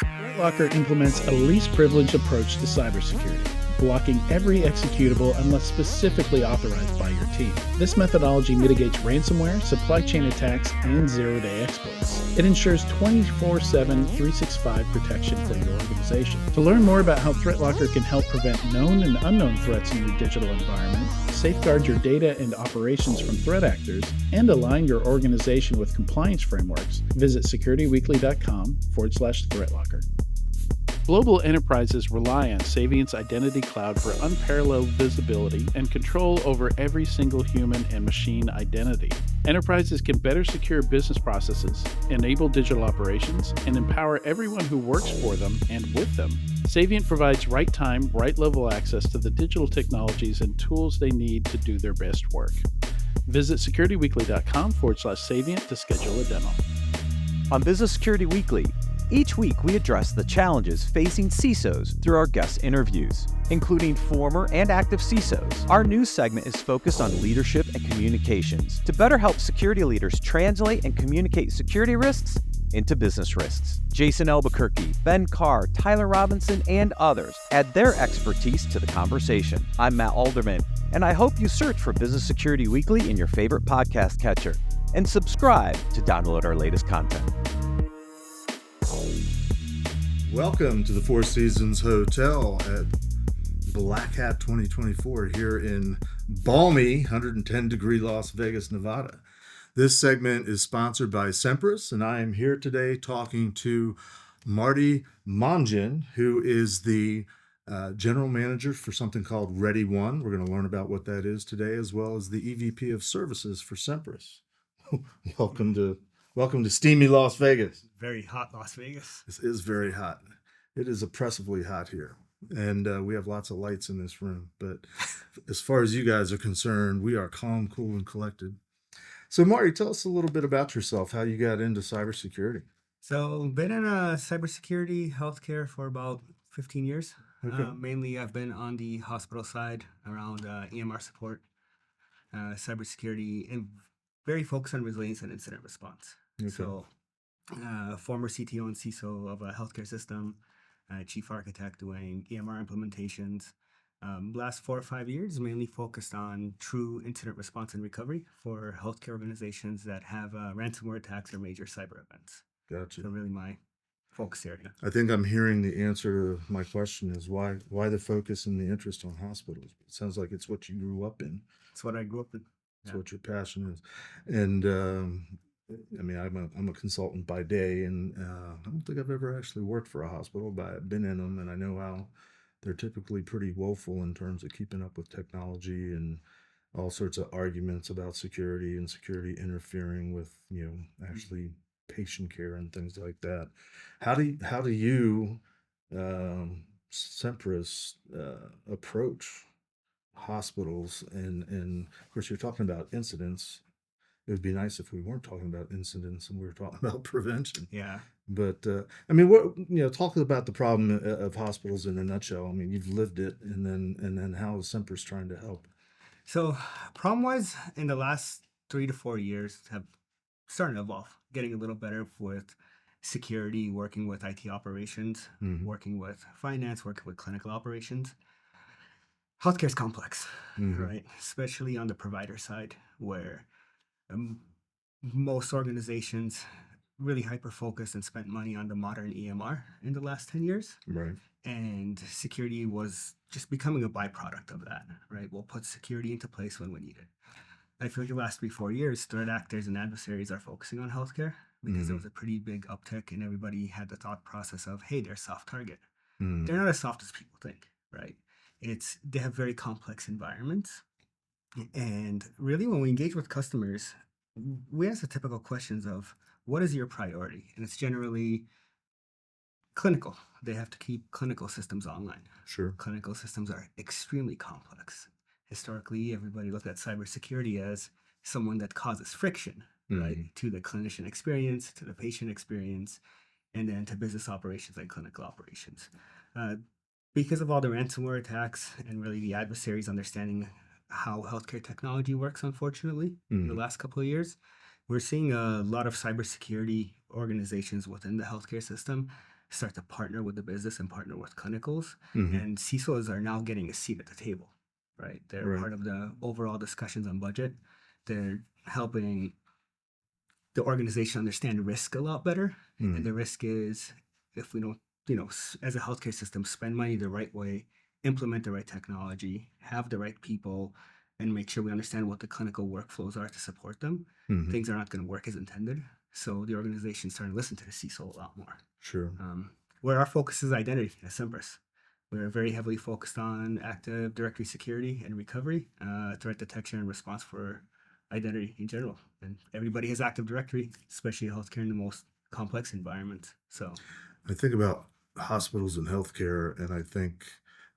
ThreatLocker implements a least privileged approach to cybersecurity, blocking every executable unless specifically authorized by your team. This methodology mitigates ransomware, supply chain attacks, and zero-day exploits. It ensures 24/7, 365 protection for your organization. To learn more about how ThreatLocker can help prevent known and unknown threats in your digital environment, safeguard your data and operations from threat actors, and align your organization with compliance frameworks, visit securityweekly.com/ThreatLocker. Global enterprises rely on Savient's Identity Cloud for unparalleled visibility and control over every single human and machine identity. Enterprises can better secure business processes, enable digital operations, and empower everyone who works for them and with them. Savient provides right time, right level access to the digital technologies and tools they need to do their best work. Visit securityweekly.com/Savient to schedule a demo. On Business Security Weekly, each week we address the challenges facing CISOs through our guest interviews, including former and active CISOs. Our news segment is focused on leadership and communications to better help security leaders translate and communicate security risks into business risks. Jason Albuquerque, Ben Carr, Tyler Robinson, and others add their expertise to the conversation. I'm Matt Alderman, and I hope you search for Business Security Weekly in your favorite podcast catcher and subscribe to download our latest content. Welcome to the Four Seasons Hotel at Black Hat 2024 here in balmy 110-degree Las Vegas, Nevada. This segment is sponsored by Semperis, and I am here today talking to Marty Momdjian, who is the general manager for something called ReadyOne. We're going to learn about what that is today, as well as the EVP of Services for Semperis. Welcome to steamy Las Vegas. Very hot Las Vegas. This is very hot. It is oppressively hot here. And we have lots of lights in this room. But as far as you guys are concerned, we are calm, cool, and collected. So, Marty, tell us a little bit about yourself, how you got into cybersecurity. So, been in cybersecurity healthcare for about 15 years. Okay. Mainly, I've been on the hospital side around EMR support, cybersecurity, and very focused on resilience and incident response. Okay. So, former CTO and CISO of a healthcare system, chief architect doing EMR implementations. Last 4 or 5 years, mainly focused on true incident response and recovery for healthcare organizations that have ransomware attacks or major cyber events. Gotcha. So really my focus area. I think I'm hearing the answer to my question is why the focus and the interest on hospitals? It sounds like it's what you grew up in. It's what I grew up in. It's what your passion is. And I mean, I'm a consultant by day, and I don't think I've ever actually worked for a hospital, but I've been in them, and I know how they're typically pretty woeful in terms of keeping up with technology and all sorts of arguments about security and security interfering with, actually patient care and things like that. How do you Semperis approach hospitals and of course you're talking about incidents. It would be nice if we weren't talking about incidents and we were talking about prevention. Yeah. But I mean, what talk about the problem of hospitals in a nutshell. I mean, you've lived it, and then how is Semperis trying to help? So problem-wise, in the last 3 to 4 years, have started to evolve, getting a little better with security, working with IT operations, working with finance, working with clinical operations. Healthcare is complex, right? Especially on the provider side, where most organizations really hyper-focused and spent money on the modern EMR in the last 10 years. Right. And security was just becoming a byproduct of that, right? We'll put security into place when we need it. I feel like the last 3-4 years, threat actors and adversaries are focusing on healthcare because there was a pretty big uptick and everybody had the thought process of, hey, they're a soft target. They're not as soft as people think, right? They have very complex environments. And really, when we engage with customers, we ask the typical questions of, what is your priority? And it's generally clinical. They have to keep clinical systems online. Sure. Clinical systems are extremely complex. Historically, everybody looked at cybersecurity as someone that causes friction, right? To the clinician experience, to the patient experience, and then to business operations and clinical operations. Because of all the ransomware attacks and really the adversaries understanding how healthcare technology works, unfortunately, in the last couple of years, we're seeing a lot of cybersecurity organizations within the healthcare system start to partner with the business and partner with clinicals. Mhm. And CISOs are now getting a seat at the table, right? They're Right. part of the overall discussions on budget. They're helping the organization understand risk a lot better. And the risk is if we don't, as a healthcare system, spend money the right way, implement the right technology, have the right people, and make sure we understand what the clinical workflows are to support them, Mhm. things are not going to work as intended. So the organization's starting to listen to the CISO a lot more. Sure. Where our focus is identity at Semperis. We're very heavily focused on Active Directory security and recovery, threat detection and response for identity in general. And everybody has Active Directory, especially healthcare in the most complex environments. So I think about hospitals and healthcare, and I think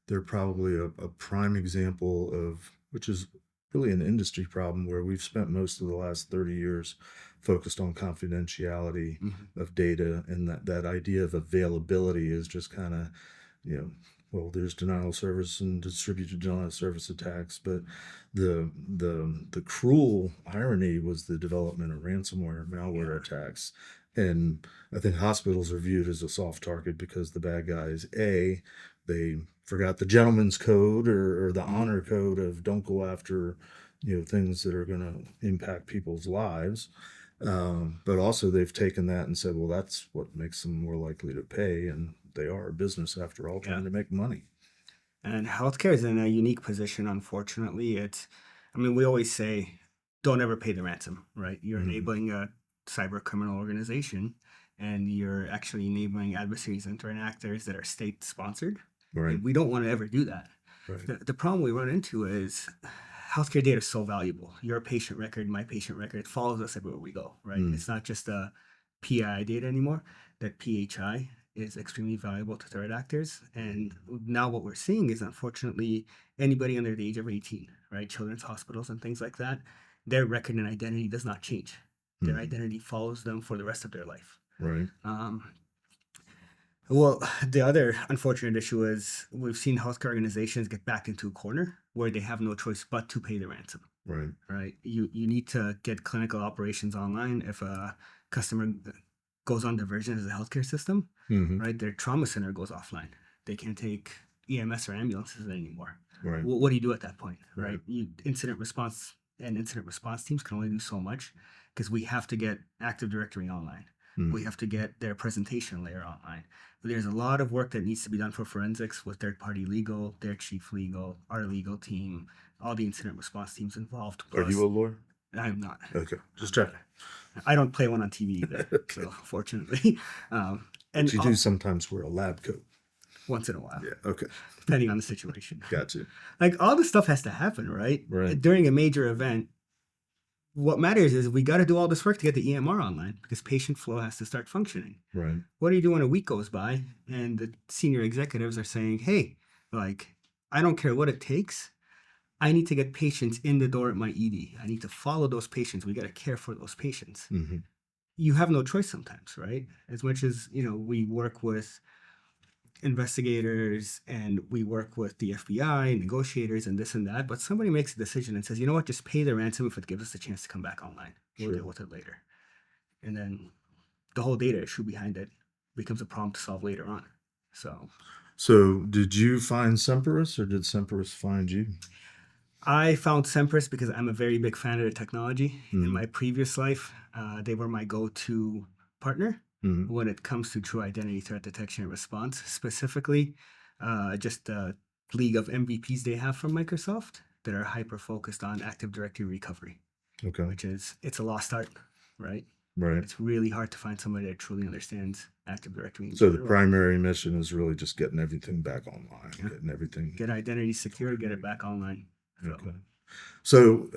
they're probably a prime example of, which is really an industry problem where we've spent most of the last 30 years focused on confidentiality of data, and that idea of availability is just kind of, well, there's denial of service and distributed denial of service attacks, but the cruel irony was the development of ransomware malware attacks. And I think hospitals are viewed as a soft target because the bad guys, they forgot the gentleman's code or the honor code of don't go after, things that are going to impact people's lives. But also they've taken that and said, well, that's what makes them more likely to pay. And they are a business after all, trying to make money. And healthcare is in a unique position, unfortunately. We always say, don't ever pay the ransom, right? You're enabling a cyber criminal organization, and you're actually enabling adversaries and threat actors that are state sponsored. Right. And we don't want to ever do that. Right. The problem we run into is healthcare data is so valuable. Your patient record, my patient record, it follows us everywhere we go, right? It's not just a PI data anymore. That PHI is extremely valuable to threat actors. And now what we're seeing is, unfortunately, anybody under the age of 18, right? Children's hospitals and things like that, their record and identity does not change. Their identity follows them for the rest of their life. Right. Well, the other unfortunate issue is we've seen healthcare organizations get backed into a corner where they have no choice but to pay the ransom. Right. Right. You need to get clinical operations online if a customer goes on diversion as a healthcare system, right? Their trauma center goes offline. They can't take EMS or ambulances anymore. Right. What do you do at that point, right? Incident response teams can only do so much because we have to get Active Directory online. We have to get their presentation layer online. But there's a lot of work that needs to be done for forensics with third-party legal, their chief legal, our legal team, all the incident response teams involved. Are you a lawyer? I'm not. Okay, just checking. I don't play one on TV either, so fortunately. And you do sometimes wear a lab coat. Once in a while. Yeah, okay. Depending on the situation. Gotcha. Like, all this stuff has to happen, right? Right. During a major event, what matters is we got to do all this work to get the EMR online because patient flow has to start functioning. Right. What do you do when a week goes by and the senior executives are saying, hey, like, I don't care what it takes. I need to get patients in the door at my ED. I need to follow those patients. We got to care for those patients. You have no choice sometimes, right? As much as, we work with investigators and we work with the FBI, negotiators and this and that, but somebody makes a decision and says, you know what, just pay the ransom if it gives us a chance to come back online. We'll deal with it later. And then the whole data issue behind it becomes a problem to solve later on. So did you find Semperis or did Semperis find you? I found Semperis because I'm a very big fan of the technology. In my previous life, they were my go-to partner when it comes to true identity threat detection and response, specifically just the league of MVPs they have from Microsoft that are hyper-focused on Active Directory recovery. Okay. Which is, it's a lost art, right? Right. It's really hard to find somebody that truly understands Active Directory. So the primary mission is really just getting everything back online, Get identity secure, get it back online. Okay. So,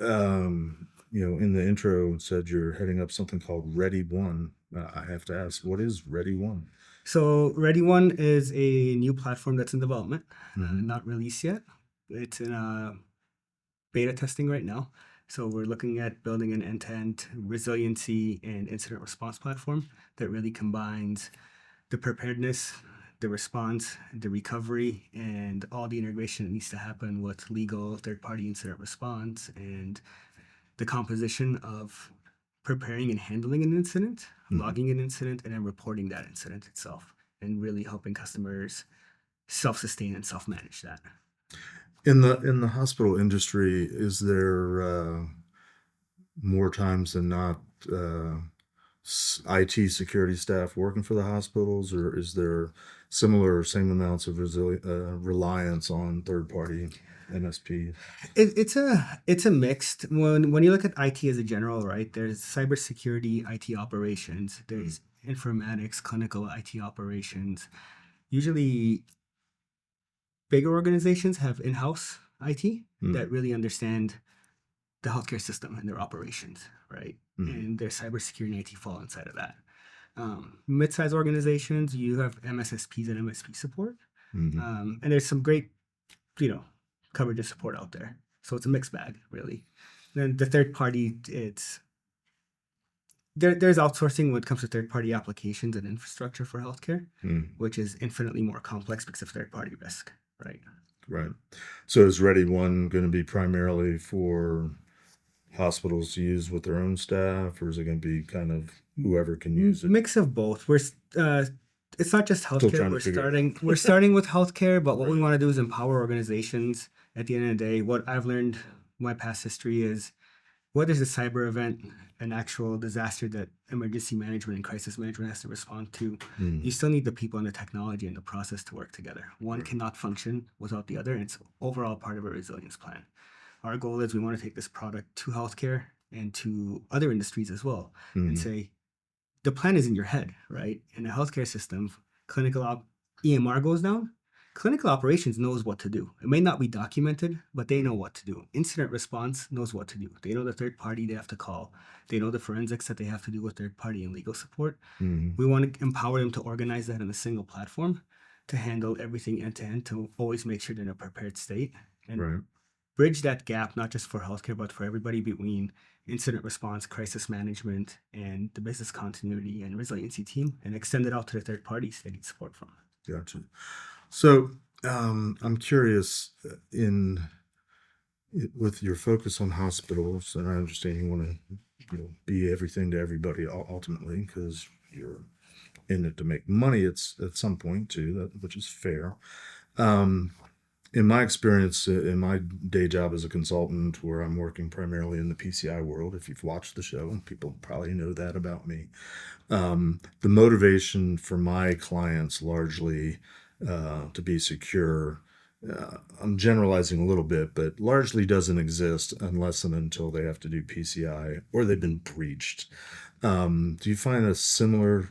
in the intro, it said you're heading up something called ReadyOne. I have to ask, what is ReadyOne? So ReadyOne is a new platform that's in development, not released yet. It's in beta testing right now. So we're looking at building an end-to-end resiliency and incident response platform that really combines the preparedness, the response, the recovery, and all the integration that needs to happen with legal, third-party incident response, and the composition of preparing and handling an incident, logging an incident, and then reporting that incident itself. and really helping customers self-sustain and self-manage that. In the hospital industry, is there more times than not IT security staff working for the hospitals, or is there similar or same amounts of reliance on third-party MSPs? It's a mixed. When you look at IT as a general, right? There's cybersecurity IT operations. There's informatics, clinical IT operations. Usually, bigger organizations have in-house IT that really understand the healthcare system and their operations, right? And their cybersecurity and IT fall inside of that. Mid-sized organizations, you have MSSPs and MSP support, and there's some great, coverage and support out there. So it's a mixed bag, really. Then the third party, there's outsourcing when it comes to third party applications and infrastructure for healthcare, which is infinitely more complex because of third party risk, right? Right. So is ReadyOne going to be primarily for hospitals to use with their own staff, or is it going to be kind of whoever can use it? Mix of both. It's not just healthcare. We're starting with healthcare, but what we want to do is empower organizations. At the end of the day, what I've learned, my past history is, whether it's a cyber event, an actual disaster that emergency management and crisis management has to respond to, you still need the people and the technology and the process to work together. One cannot function without the other, and it's overall part of a resilience plan. Our goal is we want to take this product to healthcare and to other industries as well, and say, the plan is in your head, right? In a healthcare system, EMR goes down, clinical operations knows what to do. It may not be documented, but they know what to do. Incident response knows what to do. They know the third party they have to call. They know the forensics that they have to do with third party and legal support. We want to empower them to organize that in a single platform to handle everything end to end, to always make sure they're in a prepared state and bridge that gap, not just for healthcare, but for everybody between incident response, crisis management, and the business continuity and resiliency team, and extend it out to the third parties they need support from. Gotcha. So I'm curious, with your focus on hospitals, and I understand you want to be everything to everybody ultimately, because you're in it to make money at some point too, which is fair. In my experience, in my day job as a consultant, where I'm working primarily in the PCI world, if you've watched the show, people probably know that about me. The motivation for my clients largely to be secure, I'm generalizing a little bit, but largely doesn't exist unless and until they have to do PCI or they've been breached. Do you find a similar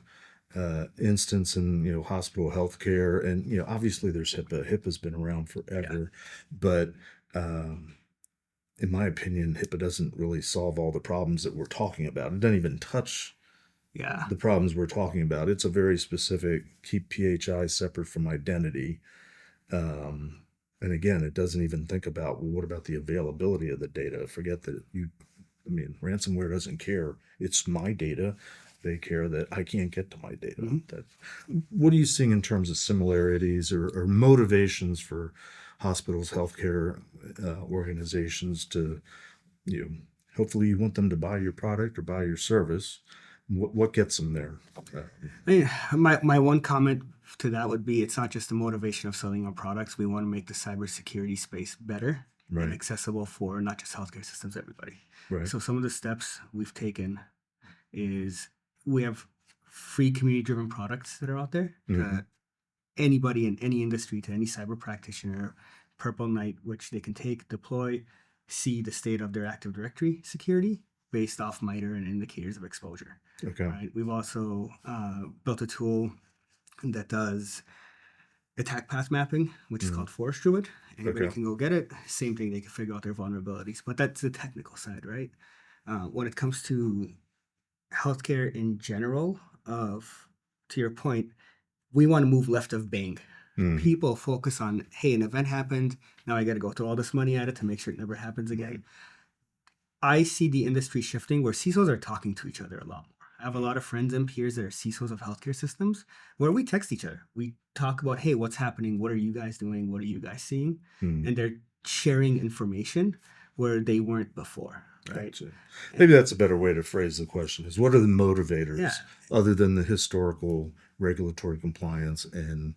instance in hospital healthcare? And obviously there's HIPAA. HIPAA's been around forever, but in my opinion, HIPAA doesn't really solve all the problems that we're talking about. It doesn't even touch the problems we're talking about. It's a very specific keep PHI separate from identity. And again, it doesn't even think about, well, what about the availability of the data? Forget that ransomware doesn't care. It's my data. They care that I can't get to my data. What are you seeing in terms of similarities or motivations for hospitals, healthcare organizations to, hopefully you want them to buy your product or buy your service. What gets them there? My one comment to that would be, it's not just the motivation of selling our products. We want to make the cybersecurity space better and accessible for not just healthcare systems, everybody. So some of the steps we've taken is we have free community-driven products that are out there. Anybody in any industry, to any cyber practitioner, Purple Knight, which they can take, deploy, see the state of their Active Directory security based off MITRE and indicators of exposure. Right? We've also built a tool that does attack path mapping, which is called Forest Druid. Anybody can go get it. Same thing, they can figure out their vulnerabilities. But that's the technical side, right? When it comes to healthcare in general, to your point, we want to move left of Bing. People focus on, hey, an event happened, now I got to go throw all this money at it to make sure it never happens again. I see the industry shifting where CISOs are talking to each other a lot more. I have a lot of friends and peers that are CISOs of healthcare systems where we text each other. We talk about, hey, what's happening? What are you guys doing? What are you guys seeing? And they're sharing information where they weren't before. Right. Gotcha. Maybe that's a better way to phrase the question, is what are the motivators other than the historical regulatory compliance and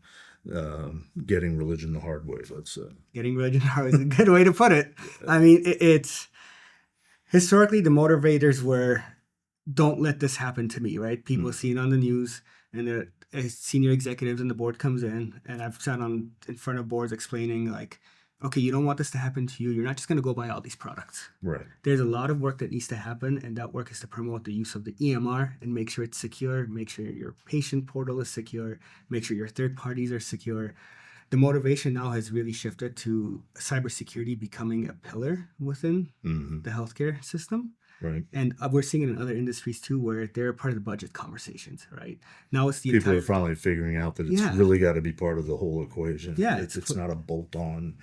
getting religion the hard way, let's say. Getting religion is a good way to put it. I mean, it's historically the motivators were, don't let this happen to me, right? People see it on the news, and the senior executives and the board comes in, and I've sat in front of boards explaining like, okay, you don't want this to happen to you. You're not just going to go buy all these products. Right. There's a lot of work that needs to happen, and that work is to promote the use of the EMR and make sure it's secure, make sure your patient portal is secure, make sure your third parties are secure. The motivation now has really shifted to cybersecurity becoming a pillar within the healthcare system. Right. And we're seeing it in other industries too, where they're part of the budget conversations, right? Now it's the People are finally figuring out that it's really got to be part of the whole equation. Yeah. It's not a bolt-on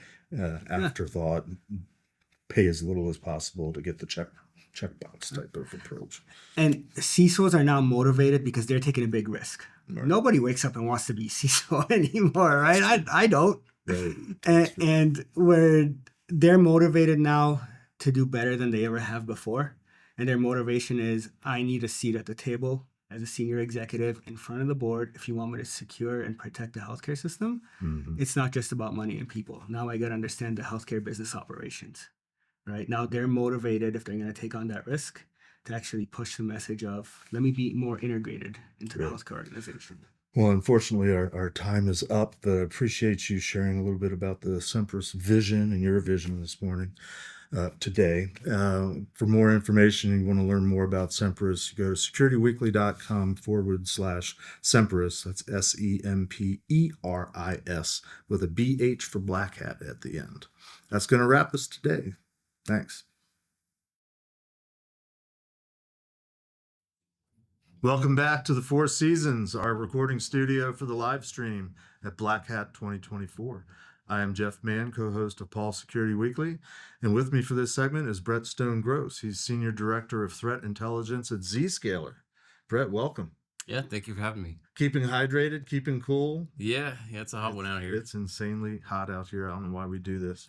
afterthought, pay as little as possible to get the checkbox type of approach. And CISOs are now motivated because they're taking a big risk. Right. Nobody wakes up and wants to be CISO anymore, right? I don't. Right. And where they're motivated now to do better than they ever have before. And their motivation is, I need a seat at the table as a senior executive in front of the board. If you want me to secure and protect the healthcare system, it's not just about money and people. Now I got to understand the healthcare business operations, right? Now they're motivated, if they're going to take on that risk, to actually push the message of, let me be more integrated into the healthcare organization. Well, unfortunately, our time is up, but I appreciate you sharing a little bit about the Semperis vision and your vision this morning. Today. For more information, and you want to learn more about Semperis, you go to securityweekly.com/Semperis. That's SEMPERIS with a BH for Black Hat at the end. That's going to wrap us today. Thanks. Welcome back to the Four Seasons, our recording studio for the live stream at Black Hat 2024. I am Jeff Mann, co-host of Paul Security Weekly, and with me for this segment is Brett Stone-Gross. He's Senior Director of Threat Intelligence at Zscaler. Brett, welcome. Yeah, thank you for having me. Keeping hydrated, keeping cool. Yeah, it's a hot one out here. It's insanely hot out here. I don't know why we do this.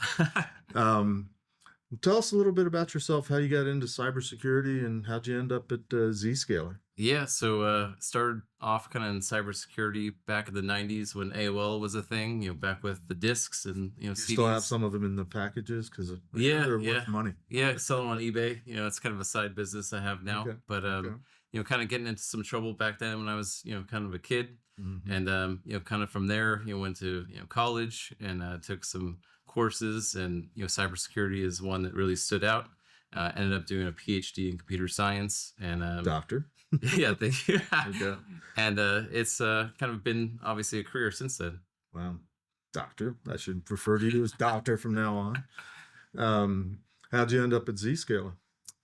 Tell us a little bit about yourself, how you got into cybersecurity, and how'd you end up at Zscaler? Yeah, so started off kind of in cybersecurity back in the 90s when AOL was a thing, back with the discs and, CDs. Still have some of them in the packages because they're worth money. Yeah, sell them on eBay. It's kind of a side business I have now. Okay. But, kind of getting into some trouble back then when I was, kind of a kid. And, kind of from there, went to, college and took some courses, and, cybersecurity is one that really stood out. Ended up doing a PhD in computer science and doctor. Yeah, thank you. Okay. And it's kind of been obviously a career since then. Wow, doctor. I should refer to you as doctor from now on. How'd you end up at Zscaler?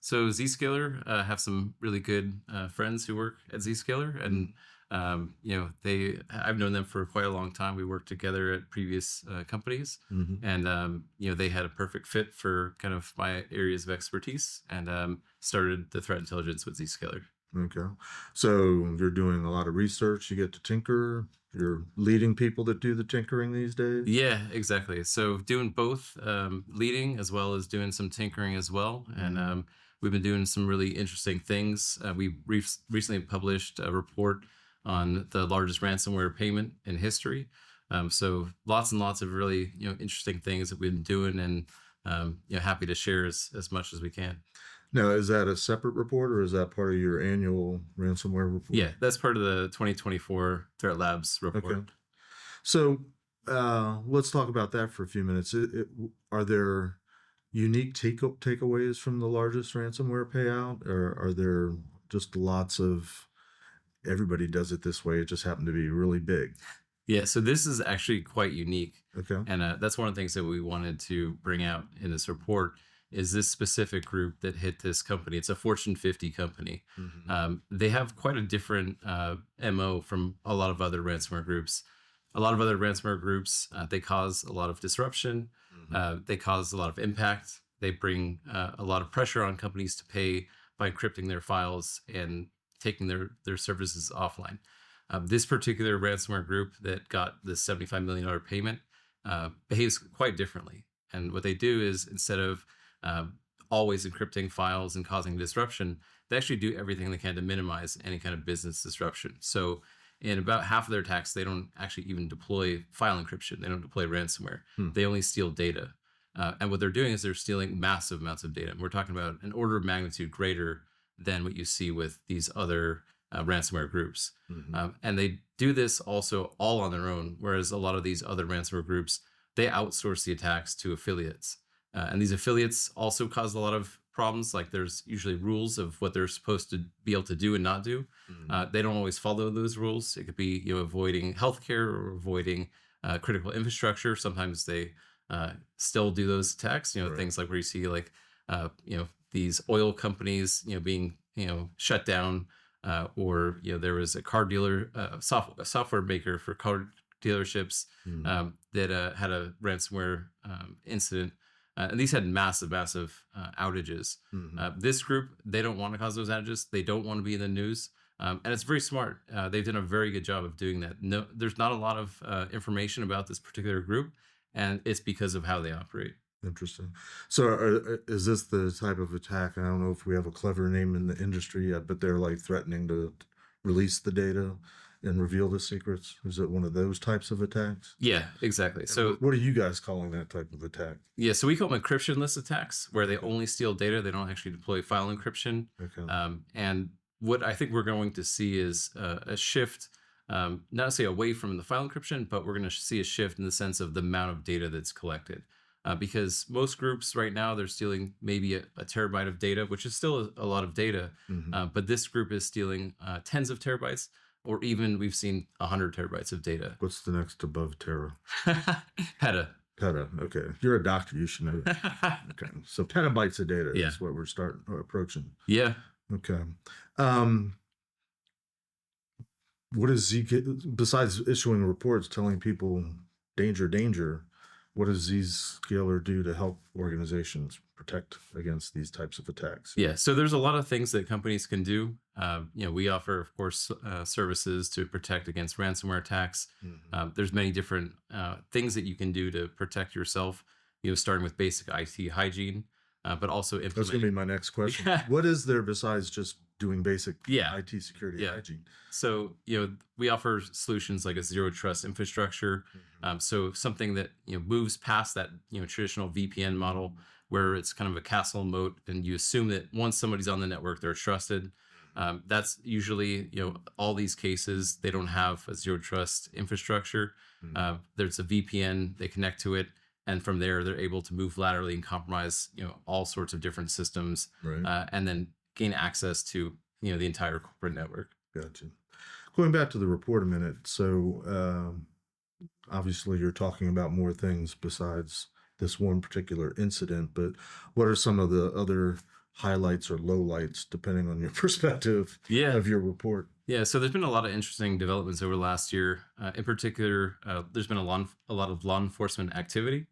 So Zscaler, have some really good friends who work at Zscaler, and I've known them for quite a long time. We worked together at previous companies, and they had a perfect fit for kind of my areas of expertise, and started the threat intelligence with Zscaler. Okay, so you're doing a lot of research. You get to tinker. You're leading people that do the tinkering these days. Yeah, exactly. So doing both, leading as well as doing some tinkering as well, and we've been doing some really interesting things. We recently published a report on the largest ransomware payment in history. So lots and lots of really interesting things that we've been doing, and happy to share as much as we can. Now, is that a separate report, or is that part of your annual ransomware report? Yeah, that's part of the 2024 Threat Labs report. Okay. So let's talk about that for a few minutes. Are there unique takeaways from the largest ransomware payout, or are there just lots of everybody does it this way, it just happened to be really big? Yeah, so this is actually quite unique. Okay. And that's one of the things that we wanted to bring out in this report is this specific group that hit this company. It's a Fortune 50 company. They have quite a different MO from a lot of other ransomware groups. A lot of other ransomware groups, they cause a lot of disruption. They cause a lot of impact. They bring a lot of pressure on companies to pay by encrypting their files and taking their services offline. This particular ransomware group that got the $75 million payment behaves quite differently. And what they do is, instead of always encrypting files and causing disruption, they actually do everything they can to minimize any kind of business disruption. So in about half of their attacks, they don't actually even deploy file encryption. They don't deploy ransomware. They only steal data. And what they're doing is they're stealing massive amounts of data. And we're talking about an order of magnitude greater than what you see with these other ransomware groups. And they do this also all on their own, whereas a lot of these other ransomware groups, they outsource the attacks to affiliates. And these affiliates also cause a lot of problems. Like there's usually rules of what they're supposed to be able to do and not do. They don't always follow those rules. It could be avoiding healthcare or avoiding critical infrastructure. Sometimes they still do those attacks. Things like where you see like these oil companies being shut down, or there was a car dealer, a software maker for car dealerships that had a ransomware incident. And these had massive outages. This group, they don't want to cause those outages. They don't want to be in the news. And it's very smart. They've done a very good job of doing that. No, there's not a lot of information about this particular group, and it's because of how they operate. Interesting. So is this the type of attack? I don't know if we have a clever name in the industry yet, but they're like threatening to release the data and reveal the secrets. Is it one of those types of attacks? Yeah, exactly. So what are you guys calling that type of attack? Yeah, so we call them encryptionless attacks, where they only steal data. They don't actually deploy file encryption. Okay. And what I think we're going to see is a shift, not to say away from the file encryption, but we're going to see a shift in the sense of the amount of data that's collected. Because most groups right now, they're stealing maybe a terabyte of data, which is still a lot of data. But this group is stealing tens of terabytes, or even we've seen 100 terabytes of data. What's the next above tera? Peta. Peta. Okay. You're a doctor. You should know that. Okay. So petabytes of data is what we're approaching. Yeah. Okay. What is besides issuing reports telling people danger, danger, what does Zscaler do to help organizations protect against these types of attacks? Yeah, so there's a lot of things that companies can do. We offer, of course, services to protect against ransomware attacks. There's many different things that you can do to protect yourself. Starting with basic IT hygiene, but also implement. That's going to be my next question. What is there besides just doing basic IT security hygiene? So, we offer solutions like a zero trust infrastructure. So something that, moves past that, traditional VPN model where it's kind of a castle moat and you assume that once somebody's on the network, they're trusted. That's usually, all these cases, they don't have a zero trust infrastructure. There's a VPN, they connect to it. And from there, they're able to move laterally and compromise, all sorts of different systems, and then gain access to, the entire corporate network. Gotcha. Going back to the report a minute. So obviously you're talking about more things besides this one particular incident, but what are some of the other highlights or lowlights, depending on your perspective of your report? Yeah, so there's been a lot of interesting developments over the last year. In particular, there's been a lot of law enforcement activity.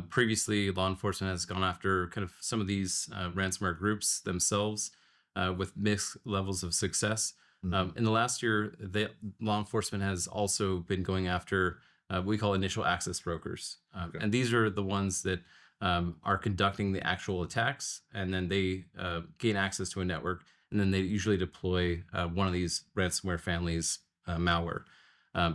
Previously, law enforcement has gone after kind of some of these ransomware groups themselves with mixed levels of success. In the last year, law enforcement has also been going after what we call initial access brokers. And these are the ones that are conducting the actual attacks, and then they gain access to a network, and then they usually deploy one of these ransomware families malware.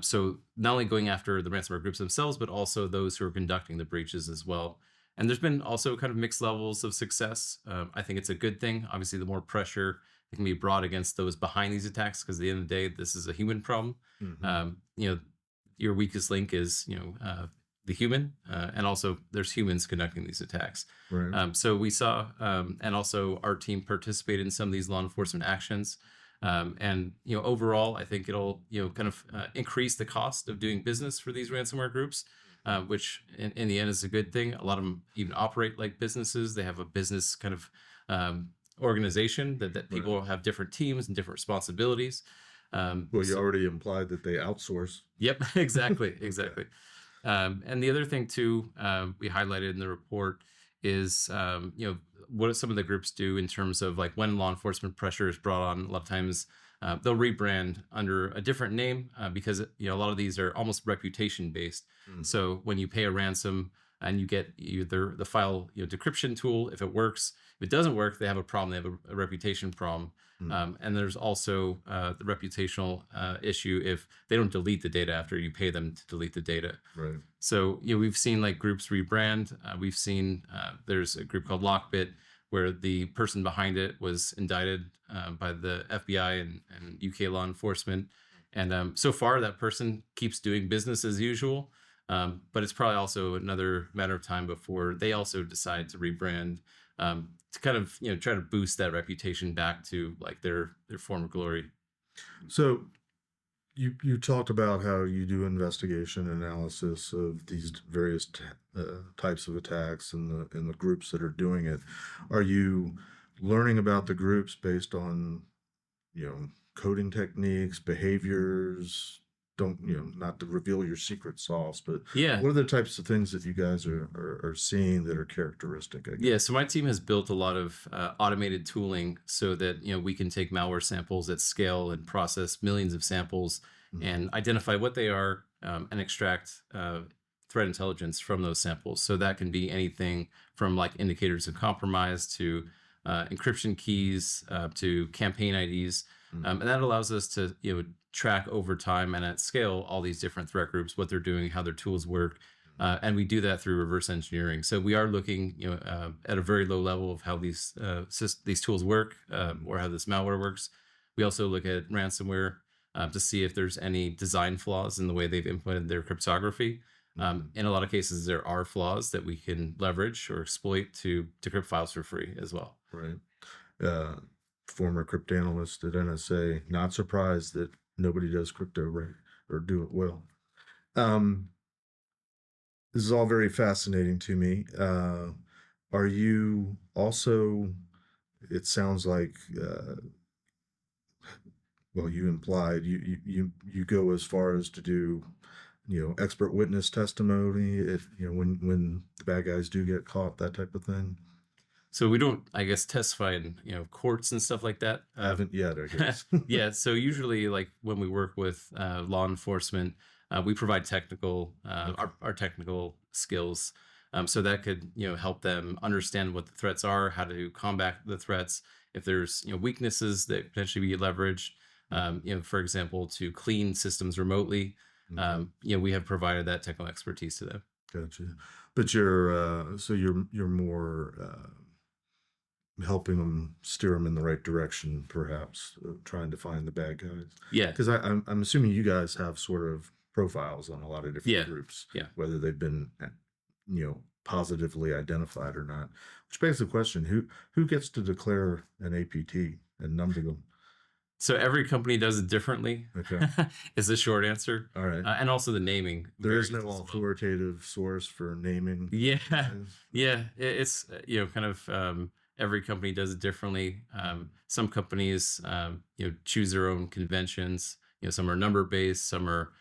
So not only going after the ransomware groups themselves, but also those who are conducting the breaches as well. And there's been also kind of mixed levels of success. I think it's a good thing. Obviously, the more pressure that can be brought against those behind these attacks, because at the end of the day, this is a human problem. Your weakest link is, the human, and also there's humans conducting these attacks. So we saw, and also our team participated in some of these law enforcement actions. And overall, I think it'll kind of increase the cost of doing business for these ransomware groups, which in the end is a good thing. A lot of them even operate like businesses. They have a business kind of organization that people have different teams and different responsibilities. Well, you already implied that they outsource. Yep, exactly. And the other thing too, we highlighted in the report is, what do some of the groups do in terms of like when law enforcement pressure is brought on? A lot of times they'll rebrand under a different name because a lot of these are almost reputation based. So when you pay a ransom and you get either the file decryption tool, if it works, if it doesn't work, they have a problem. They have a reputation problem. And there's also the reputational issue if they don't delete the data after you pay them to delete the data. Right. So we've seen like groups Rebrand. We've seen there's a group called Lockbit where the person behind it was indicted by the FBI and UK law enforcement. And so far, that person keeps doing business as usual. But it's probably also another matter of time before they also decide to rebrand to kind of try to boost that reputation back to like their former glory. So you talked about how you do investigation analysis of these various types of attacks and the groups that are doing it. Are you learning about the groups based on coding techniques, behaviors? Don't not to reveal your secret sauce, but what are the types of things that you guys are seeing that are characteristic? I guess? Yeah, so my team has built a lot of automated tooling so that we can take malware samples at scale and process millions of samples and identify what they are and extract threat intelligence from those samples. So that can be anything from like indicators of compromise to encryption keys to campaign IDs, and that allows us to track over time and at scale all these different threat groups, what they're doing, how their tools work, and we do that through reverse engineering. So we are looking, at a very low level of how these tools work or how this malware works. We also look at ransomware to see if there's any design flaws in the way they've implemented their cryptography. In a lot of cases, there are flaws that we can leverage or exploit to decrypt files for free as well. Right. Former cryptanalyst at NSA, not surprised that nobody does crypto right or do it well. This is all very fascinating to me. Are you also, it sounds like, well, you implied you go as far as to do, expert witness testimony if, when the bad guys do get caught, that type of thing. So we don't, I guess, testify in courts and stuff like that. I haven't yet, I guess. Yeah. So usually, like when we work with law enforcement, we provide technical our technical skills, so that could help them understand what the threats are, how to combat the threats. If there's weaknesses that potentially be leveraged, for example, to clean systems remotely, we have provided that technical expertise to them. Gotcha. But you're more helping them, steer them in the right direction, perhaps trying to find the bad guys. Yeah, because I'm assuming you guys have sort of profiles on a lot of different groups, whether they've been positively identified or not. Which begs the question: who gets to declare an APT and number them? So every company does it differently. Okay, is the short answer. All right, and also the naming. There is no authoritative source for naming. Yeah, it's kind of. Every company does it differently. Some companies, choose their own conventions. Some are number based, some are,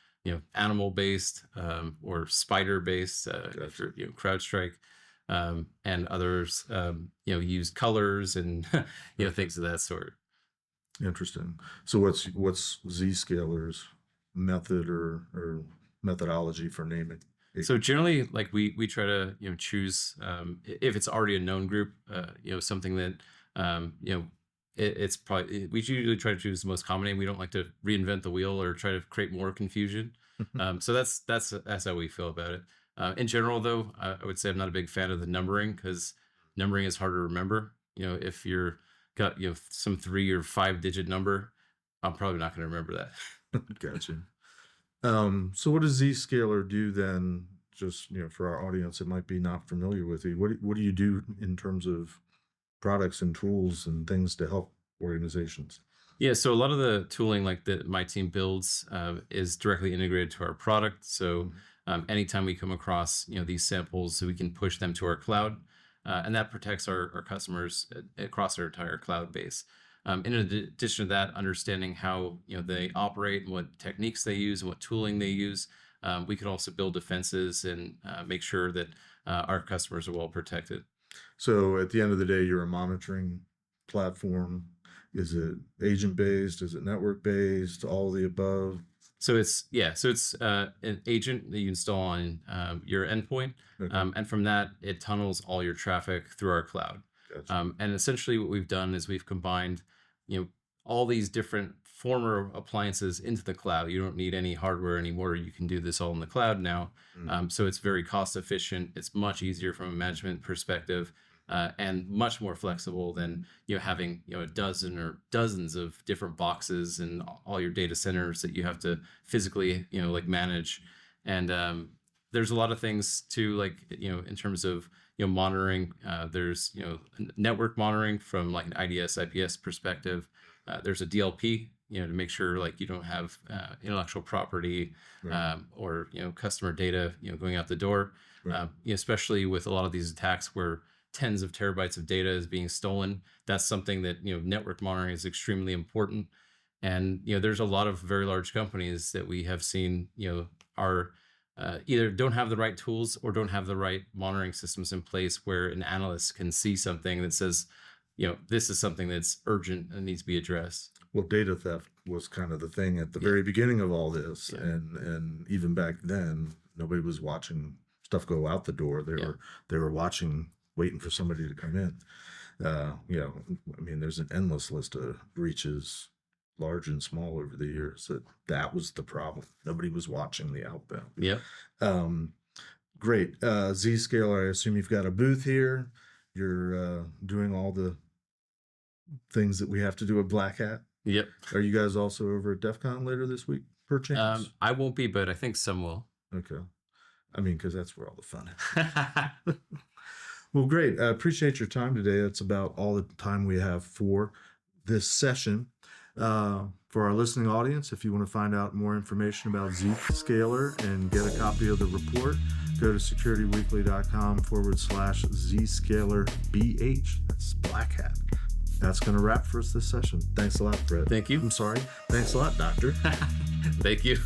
animal based, or spider based. Gotcha. CrowdStrike, and others, use colors and things of that sort. Interesting. So what's Zscaler's method or methodology for naming? So generally, like we try to choose if it's already a known group, something that it's probably, we usually try to choose the most common name. We don't like to reinvent the wheel or try to create more confusion. So that's how we feel about it. In general, though, I would say I'm not a big fan of the numbering because numbering is hard to remember. If you're got some 3 or 5 digit number, I'm probably not going to remember that. Gotcha. So what does Zscaler do then? Just for our audience that might be not familiar with you, what do you do in terms of products and tools and things to help organizations? Yeah, so a lot of the tooling like that my team builds is directly integrated to our product. So anytime we come across these samples, so we can push them to our cloud, and that protects our customers across our entire cloud base. In addition to that, understanding how they operate and what techniques they use and what tooling they use, we can also build defenses and make sure that our customers are well protected. So at the end of the day, you're a monitoring platform. Is it agent based? Is it network based? All of the above? So it's an agent that you install on your endpoint, okay. And from that it tunnels all your traffic through our cloud. Gotcha. And essentially what we've done is we've combined all these different former appliances into the cloud. You don't need any hardware anymore. You can do this all in the cloud now. So it's very cost efficient. It's much easier from a management perspective, and much more flexible than having a dozen or dozens of different boxes and all your data centers that you have to physically like manage. And there's a lot of things too, like in terms of monitoring. There's network monitoring from like an IDS IPS perspective. There's a DLP, to make sure like you don't have intellectual property or customer data going out the door. Especially with a lot of these attacks where tens of terabytes of data is being stolen. That's something that network monitoring is extremely important. And there's a lot of very large companies that we have seen are either don't have the right tools or don't have the right monitoring systems in place where an analyst can see something that says, this is something that's urgent and needs to be addressed. Well, data theft was kind of the thing at the very beginning of all this, and even back then, nobody was watching stuff go out the door. They were watching, waiting for somebody to come in. I mean, there's an endless list of breaches, large and small, over the years. That was the problem. Nobody was watching the outbound. Great. Zscaler, I assume you've got a booth here. You're doing all the things that we have to do at Black Hat. Yep. Are you guys also over at DEF CON later this week, per chance? I won't be, but I think some will. Okay. I mean, because that's where all the fun is. Well, great. I appreciate your time today. That's about all the time we have for this session. For our listening audience, if you want to find out more information about Zscaler and get a copy of the report, go to securityweekly.com/ZscalerBH. That's Black Hat. That's going to wrap for us this session. Thanks a lot, Brett. Thank you. I'm sorry. Thanks a lot, Doctor. Thank you.